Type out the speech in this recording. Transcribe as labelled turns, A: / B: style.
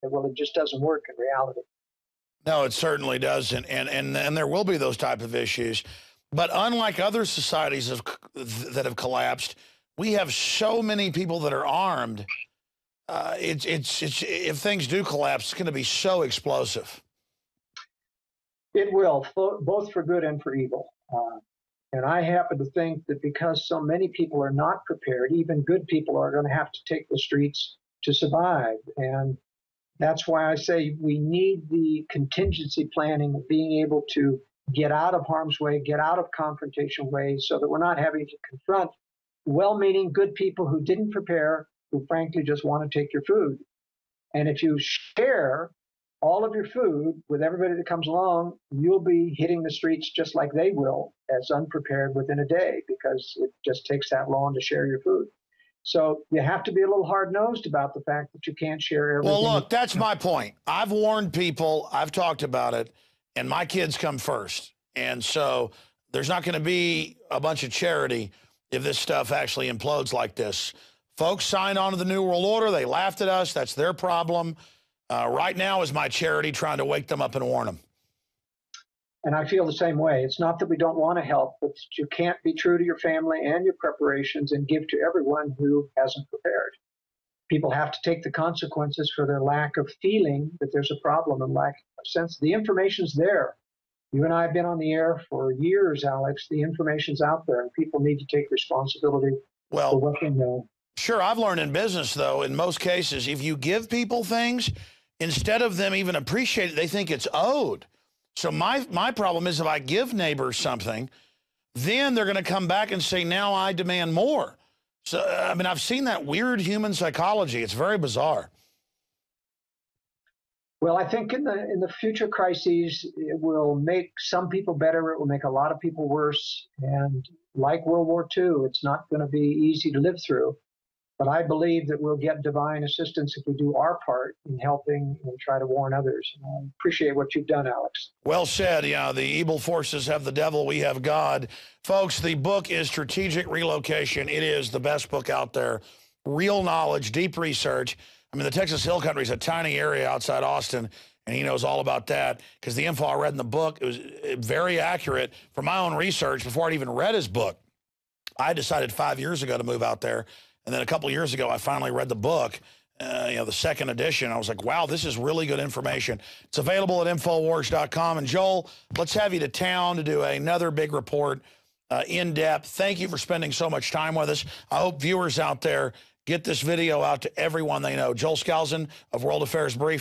A: Well, it just doesn't work in reality.
B: No, it certainly doesn't, and there will be those type of issues. But unlike other societies that have collapsed, we have so many people that are armed. It's if things do collapse, it's going to be so explosive.
A: It will, both for good and for evil. And I happen to think that because so many people are not prepared, even good people are going to have to take the streets to survive. And that's why I say we need the contingency planning of being able to get out of harm's way, get out of confrontation ways, so that we're not having to confront well-meaning good people who didn't prepare, who frankly just want to take your food. And if you share all of your food with everybody that comes along, you'll be hitting the streets just like they will, as unprepared within a day, because it just takes that long to share your food. So you have to be a little hard-nosed about the fact that you can't share everything.
B: Well, look, that's my point. I've warned people, I've talked about it, and my kids come first. And so there's not going to be a bunch of charity if this stuff actually implodes like this. Folks signed on to the New World Order. They laughed at us. That's their problem. Right now is my charity trying to wake them up and warn them.
A: And I feel the same way. It's not that we don't want to help, but you can't be true to your family and your preparations and give to everyone who hasn't prepared. People have to take the consequences for their lack of feeling that there's a problem and lack of sense. The information's there. You and I have been on the air for years, Alex. The information's out there, and people need to take responsibility for what they know.
B: Sure, I've learned in business, though, in most cases, if you give people things, instead of them even appreciate it, they think it's owed. So my problem is if I give neighbors something, then they're going to come back and say, now I demand more. So, I mean, I've seen that weird human psychology. It's very bizarre.
A: Well, I think in the future crises, it will make some people better. It will make a lot of people worse. And like World War II, it's not going to be easy to live through. But I believe that we'll get divine assistance if we do our part in helping and try to warn others. And I appreciate what you've done, Alex.
B: Well said. Yeah, the evil forces have the devil, we have God. Folks, the book is Strategic Relocation. It is the best book out there. Real knowledge, deep research. I mean, the Texas Hill Country is a tiny area outside Austin, and he knows all about that because the info I read in the book, it was very accurate. For my own research, before I'd even read his book, I decided 5 years ago to move out there. And then a couple of years ago, I finally read the book, the second edition. I was like, wow, this is really good information. It's available at Infowars.com. And Joel, let's have you to town to do another big report in depth. Thank you for spending so much time with us. I hope viewers out there get this video out to everyone they know. Joel Skousen of World Affairs Brief.